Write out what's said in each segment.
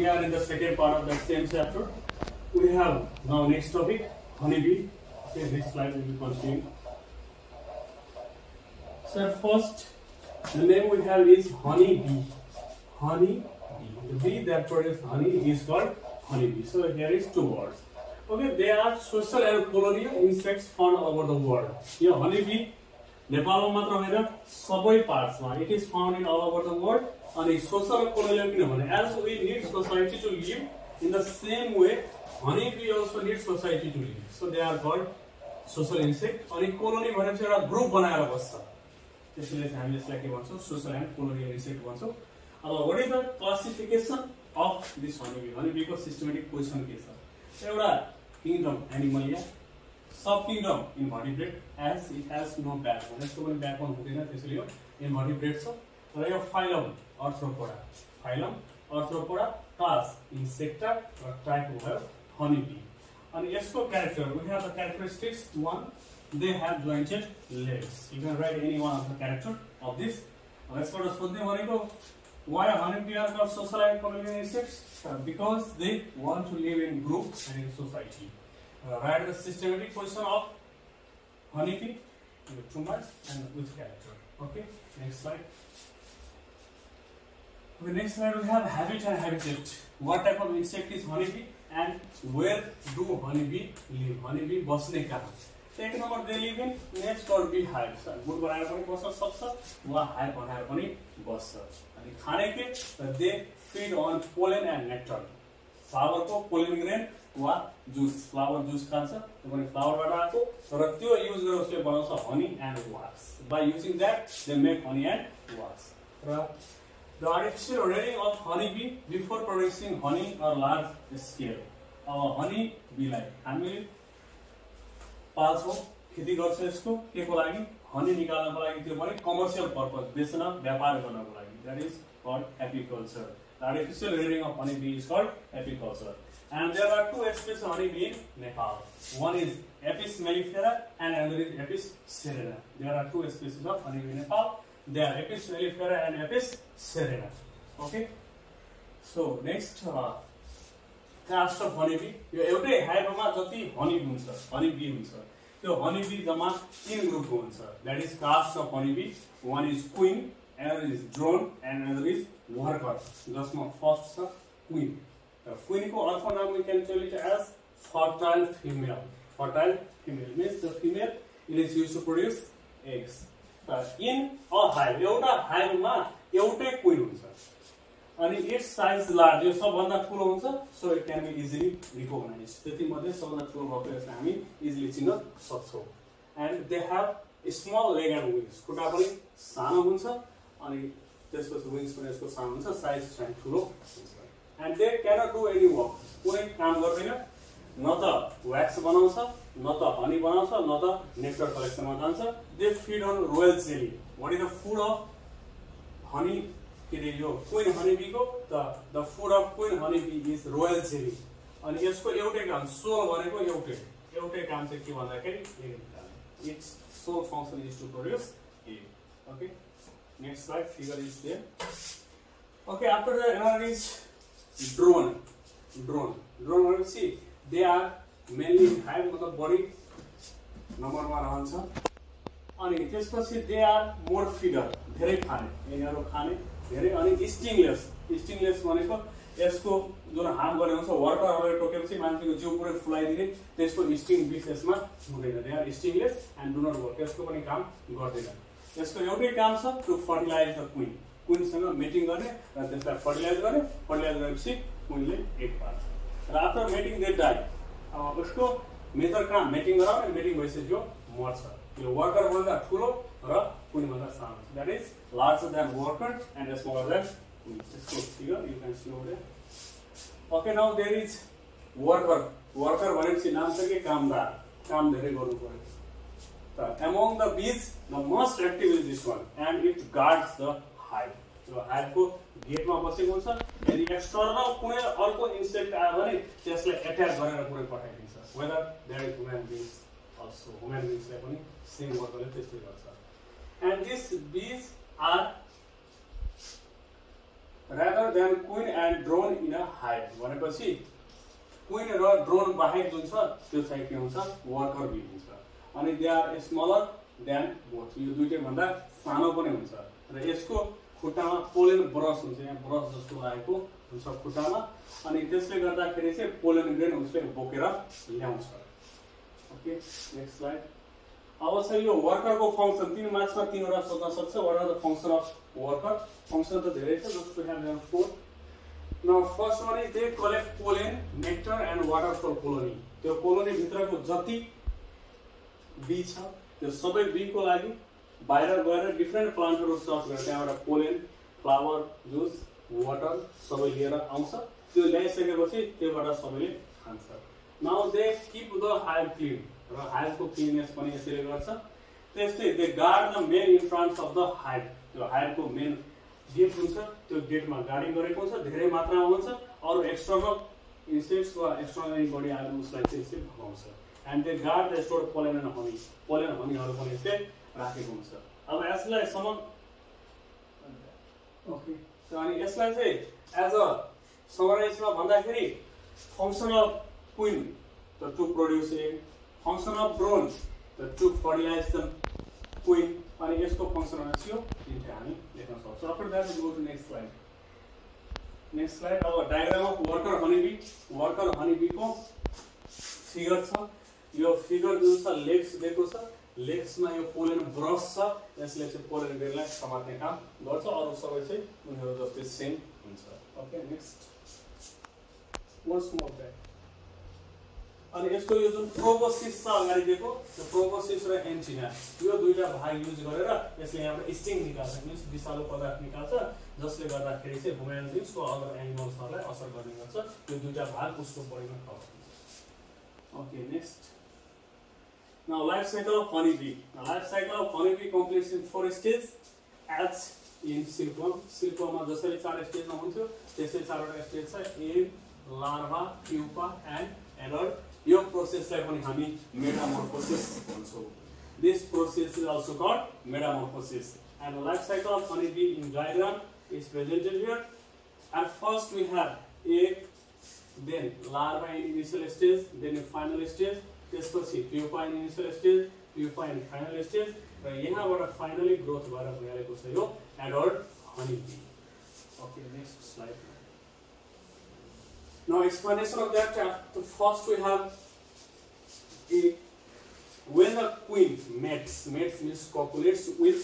we are in the second part of the same chapter. We have now next topic, honeybee. Okay, next slide we will continue. So first, the name we have is honeybee. Honeybee. The bee that produces honey is called honeybee. So here is two words. Okay, they are social and colonial insects found all over the world. Here honeybee, Nepal मात्र होइन सबै parts मा it is found in all over the world. And social and colonial किनभने as we need society to live in the same way, honeybee also needs society to live. So they are called social insect. अनि colony भनेपछि एउटा group बनाएर बस्छ. त्यसैले हामीले यसलाई के भन्छौं social and colonial insect भन्छौं. अब what is the classification of this honeybee? Honeybee को systematic position के छ? एउटा kingdom Animalia, subkingdom invertebrate as it has no backbone. यसको पनि backbone हुँदैन त्यसैले यो invertebrate छ. र यो phylum Arthropoda. Phylum Arthropoda, class Insecta, or type we have honeybee. And यसको character, we have the characteristics. One, they have jointed legs. You can write any one of the character of this. यसबाट सोध्ने भनेको why honeybee are called social and colonial insects? Because they want to live in groups and in society. Write the systematic position of honeybee with 2 marks and with character. Okay, next slide. Okay, next slide we have habit and habitat. What type of insect is honeybee and where do honeybee live? Honeybee बस्ने कहाँ? एक number they live in nest or beehives. Good बनाएर पनि बस्न सक्छ वा hive बनाएर पनि बस्छ. अनि खाने के they feed on pollen and nectar. Flower को पोलन ग्रेन वा जुस, फ्लावर जुस खान्छ. त्यो पनि फ्लावर बाट आको र त्यो युज गरेर उसले बनाउँछ honey and wax. By using that they make honey and wax. र the artificial rearing of honeybee before producing honey or large scale. honey bee लाई हामीले पाल्छौं, खेती गर्छ यसको के को लागि? हनी निकाल्नको लागि, त्यो पनि कमर्शियल पर्पस, बेच्न व्यापार गर्नको लागि. That is called apiculture. The artificial rearing of honeybee is called apiculture. And there are two species of honeybee in Nepal. One is Apis mellifera and another is Apis cerana. There are two species of honeybee in Nepal. They are Apis mellifera and Apis cerana. Okay. So next, caste of honeybee. यो एउटै हाइभमा जति honey हुन्छ, honeybee हुन्छ, त्यो honeybee जम्मा 3 group हुन्छ. That is caste of honeybee. One is queen, another is drone, and another is worker. जसमा first छ queen. Queen को अर्थ नाम we can tell it as fertile female. Fertile female means the female it is used to produce eggs. In a hive, एउटा हाइभमा एउटै queen हुन्छ. अनि its size large, यो सबभन्दा ठुलो हुन्छ, so it can be easily recognized. त्यति मध्ये सबभन्दा ठुलो भएको यसलाई हामी इजिली चिन्न सक्छौं. And they have small leg and wings. खुट्टा पनि सानो हुन्छ अनि त्यसपछि wings पनि यसको सानो हुन्छ, साइज चाहिँ ठुलो हुन्छ. And they cannot do any work. कुनै काम गर्दैन, न त wax बनाउँछ, न त honey बनाउँछ, न त nectar collection मा जान्छ. They feed on royal jelly. What is the food of honey? यो क्वीन honeybee को the food of queen honeybee is royal jelly. अनि यसको एउटै काम, सोल भनेको एउटै काम चाहिँ के भन्दाखेरि egg निकाल्ने. Its sole function is to produce egg. Okay, next slide figure is there. Okay, after that another is drone. भनेपछि they are mainly hive, मतलब बडी नम्बरमा रहन्छ. अनि त्यसपछि they are more feeder, धेरै खाने, यिनीहरु खाने धेरै. अनि स्टिङलेस भनेको यसको जुन हार्म गर्ने हुन्छ, वर्करहरुले टोकेपछि मान्छेको जिउ पुरै फुलाइदिने, त्यसको स्टिङ विशेषमा हुँदैन. They are stingless and do not work. यसको पनि काम गर्दैन. यसको एउटै काम छ टु फर्टिलाइज द क्वीन. क्वीनसँग मिटिङ गर्ने र त्यसलाई फर्टिलाइज गर्ने. फर्टिलाइज गरेपछि क्वीनले एग पार्छ. र आफ्टर मेटिङ दे डाई. अब उसको मेजर काम मेटिङ गराउने, मेटिङ भइसक्यो यो मर्छ. यो वर्कर भन्दा ठुलो र क्वीन भन्दा सानो. That is larger than worker and smaller than queen. This figure you can see over there. Okay, now there is worker. Worker भनेपछि नाम छ के कामदार, काम धेरै गर्नु पर्यो. Among the bees, the most active is this one, and it guards the hive. So hive को गेटमा बसेको हुन्छ. यदि एक्सटर्नल कुनै अर्को इन्सेक्ट आयो भने त्यसलाई अट्याक गरेर पुरै पठाइदिन्छ. Whether there is human beings also, human beings लाई पनि सेम वर्करले त्यस्तै गर्छ. And these bees are rather than queen and drone in a hive भनेपछि queen र drone बाहेक जुन छ त्यो चाहिँ के हुन्छ worker bee हुन्छ अनि they are smaller than both यो दुईटै भन्दा सानो पनि हुन्छ र यसको खुट्टामा पोलन ब्रश हुन्छ यहाँ ब्रश जस्तो लागेको हुन्छ खुट्टामा अनि त्यसले गर्दाखेरि चाहिँ पोलन ग्रेन उसले बोकेर ल्याउँछ ओके नेक्स्ट स्लाइड अब चाहिँ यो वर्करको फंक्सन तीन मार्क्समा तीनवटा सोध्न सक्छ what are the function of worker function त धेरै छ just we have four now first one is they collect pollen nectar and water from colony त्यो कोलोनी भित्रको जति बी छ त्यो सबै बी को लागि बाहिर गएर डिफरेंट प्लान्टहरु सर्च गरेर त्यहाँबाट पोलन फ्लावर जुस वाटर सबै लिएर आउँछ त्यो ल्याइसकेपछि त्योबाट सबैले खान्छ now they keep the hive clean र हाइवको क्लीननेस पनि यसले गर्छ त्यस्तै they guard the main in front of the hive त्यो हाइवको मेन गेट हुन्छ त्यो गेटमा गार्डिङ गरेको हुन्छ धेरै मात्रामा हुन्छ अरु एक्सटर्नल इन्सेक्ट्स वा एक्सटर्नल बडी आएर उसलाई चाहिँ यसले भगाउँछ and they guard the store pollen and honey pollen हनीहरु पनि यसले राखेको हुन्छ अब यसलाई समन ओके सो अनि यसलाई चाहिँ एज अ समराइजमा भन्दाखेरि function of queen the to produce egg function of drone the to fertilise the queen अनि यसको फंक्सन यो इन्टे हामी लेख्न सक्छौं after that we go to next slide अब diagram of worker honey bee को फिगर छ यो फिगर जुन छ लेग्स दिएको छ लेग्स मा यो पोलन ब्रश छ यसले चाहिँ पोलन ग्रेनलाई समात्ने काम गर्छ अरु सबै चाहिँ उनीहरु जस्तै सेम हुन्छ okay next once more back अनि यसको यो जुन प्रोबोसिस छ अगाडि दिएको त्यो प्रोबोसिस र एन्टिना यो दुईटा भाग युज गरेर यसले यहाँबाट स्टिङ निकाल्छ मीन्स विषालु पदार्थ निकाल्छ जसले गर्दाखेरि चाहिँ ह्युमन बिङ्स वा अदर एनिमल्सहरुलाई असर गर्ने गर्छ यो दुईटा भाग उसको बडीमा कभर हुन्छ okay next Now life cycle of honeybee. Now life cycle of honeybee completes in 4 stages as in silkworm. Silkworm मा जसरी 4 स्टेज मा हुन्थ्यो त्यसै 4 वटा स्टेज छ egg, larva, pupa and adult. यो प्रोसेसलाई पनि हामी metamorphosis भन्छौं. This process is also called metamorphosis. And the life cycle of honeybee in diagram is presented here. At first we have egg, then larva in initial stage, then in final stage. त्यसपछि pupa in initial stage pupa in final stage र यहाँबाट finally growth भएर भइरहेको छ यो adult honey bee okay next slide now explanation of that first we have a when the queen mates means copulates with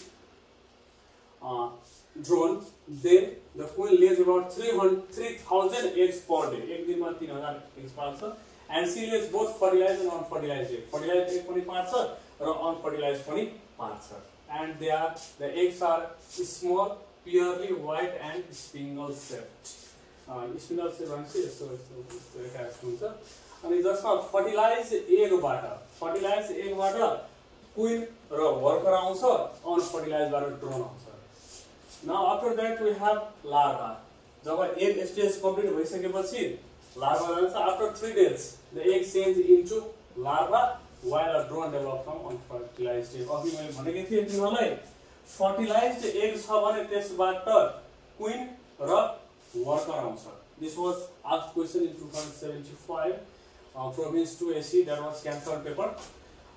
drone then the queen lays about 3000 eggs per day एक दिनमा 3000 eggs पाल्छ and she lays both fertilized and unfertilized egg. Fertilized egg पनि पार्छ र unfertilized पनि पार्छ. And the eggs are small, purely white and spingle shaped. Spingle shaped भनेपछि यस्तो रेखा हुन्छ. अनि जसमा fertilized egg बाट queen र worker आउँछ, unfertilized बाट drone आउँछ. Now after that we have larva. Job egg stage complete भइसकेपछि larva runs after 3 days. The egg changes into larva while a drone develops from unfertilized egg. अघि मैले भनेको थिएँ तिमीहरूलाई fertilized egg छ भने त्यसबाट queen र worker आउँछ. This was asked question in 2075 province 2 AC that was cancer paper.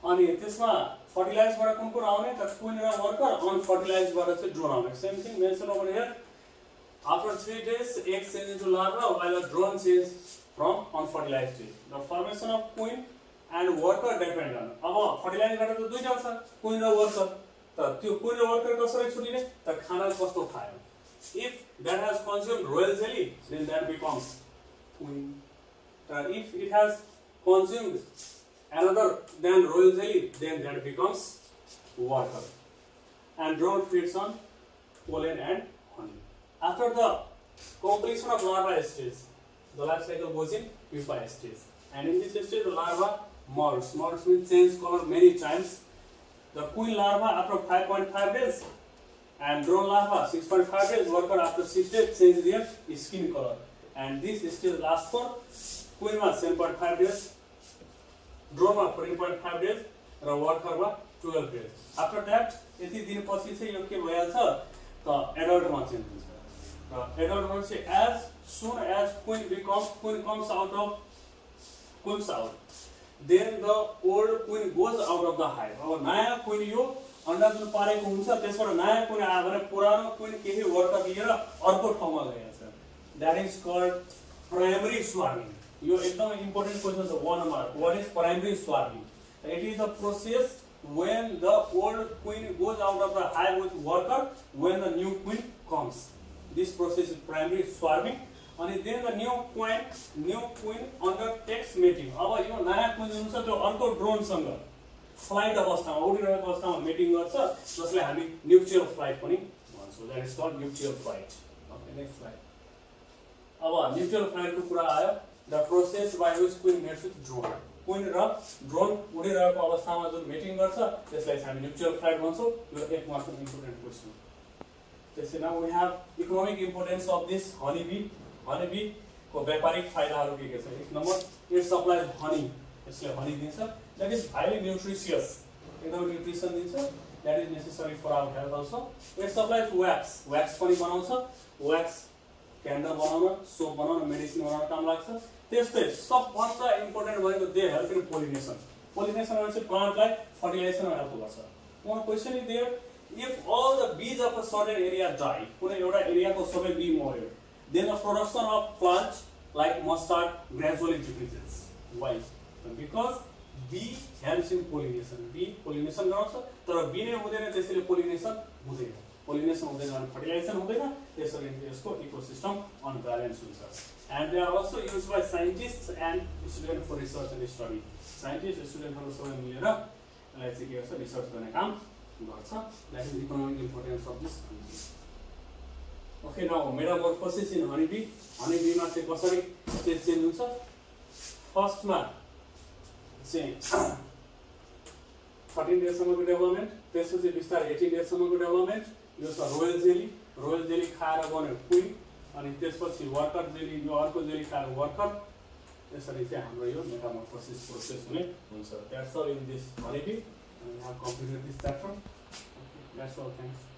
अनि त्यसमा fertilized बाट कुन आउने त queen र worker unfertilized बाट चाहिँ drone आउने. Same thing mentioned over here. After 3 days, egg changes into larva while a drone changes from unfertilized egg. The formation of queen and worker depend on. अब fertilized बाट त दुईटा छ queen र worker. त त्यो queen र worker कसरी छुटिने त खाना कस्तो खायो. If that has consumed royal jelly, then that becomes queen. If it has consumed another than royal jelly, then that becomes worker. And drone feeds on pollen and honey. After the completion of larva stage, the life cycle goes in pupa stage. And in this stage, the larva molts. Molts means change color many times. The queen larva after 5.5 days and drone larva 6.5 days. Worker after 6 days change their skin color. And this stage lasts for queen ma 7.5 days, drone ma 14.5 days, र worker ma 12 days. After that, यति दिन पछि चाहिँ यो के भइहाल्छ त adult मा चेन्ज हुन्छ. एडल्ट भनेपछि as soon as queen comes out, then the old queen goes out of the hive. अब नयाँ क्वीन यो अन्डा जुन पारेको हुन्छ त्यसबाट नयाँ क्वीन आयो भने पुरानो क्वीन केही वर्क लिएर अर्को ठाउँमा गइहाल्छ. That is called primary swarming. यो एकदम इम्पोर्टेन्ट क्वेशन छ 1 number. What is primary swarming? It is the process when the old queen goes out of the hive with worker when the new queen comes. This process is primary swarming. And then the new queen undertakes mating. अब यो नयाँ queen हुन्छ त्यो अर्को drone सँग flight अवस्थामा उडिरहेको अवस्थामा मेटिङ गर्छ जसले हामी न्युक्लियर फ्लाइट पनि भन्छौँ. That is called nuclear flight. Okay next slide. अब न्युक्लियर फ्लाइटको कुरा आयो. The process by which queen mates with drone. Queen र ड्रोन उडिरहेको अवस्थामा जुन मेटिङ गर्छ त्यसलाई हामी न्युक्लियर फ्लाइट भन्छौँ. यो एक मार्क्सको इम्पोर्टेन्ट क्वेशन. त्यसै now we have economic importance of this honeybee. Honeybee को व्यापारिक फाइदाहरू के छ? एक नम्बर it supplies honey. यसले हनी दिन्छ. That is highly nutritious. एकदम न्युट्रिसन दिन्छ. That is necessary for our health also. It supplies wax. Wax पनि बनाउँछ. Wax क्यान्डल बनाउन, सोप बनाउन, मेडिसिन बनाउन काम लाग्छ. त्यस्तै सबभन्दा इम्पोर्टेन्ट भनेको they help in pollination. Pollination भनेपछि प्लान्टलाई फर्टिलाइजेसनमा हेल्प गर्छ. One question is there, if all the bees of a certain area die, कुनै एउटा एरियाको सबै बी मर्यो, then the production of plants like mustard gradually decreases. Why? Because bee helps in pollination. Bee pollination गराउँछ तर be नै हुँदैन त्यसैले पोलिनेसन हुँदैन. पोलिनेसन हुँदैन भने फर्टिलाइजेसन हुँदैन त्यसैले यसको इकोसिस्टम अनब्यालेन्स हुन्छ. And they are also used by scientists and students for research and study. Scientists स्टुडेन्टहरु सबै मिलेर यसलाई चाहिँ के गर्छ रिसर्च गर्ने काम गर्छ. That is economic importance of this honeybee. Okay, now metamorphosis in honeybee. Honeybee मा चाहिँ कसरी चेन्ज हुन्छ? फर्स्ट मा चाहिँ 13 डेज सम्मको डेभलपमेन्ट, त्यसपछि बिस्तारै 18 डेज सम्मको डेभलपमेन्ट. यो छ रोयल जेली खाएर बन्यो क्वीन, अनि त्यसपछि वर्कर जेली, यो अर्को जेली खाएर वर्कर. त्यसरी चाहिँ हाम्रो यो मेटामोर्फोसिस प्रोसेस हुने हुन्छ. That's all in this honeybee. We have completed this chapter. That's all. Thanks.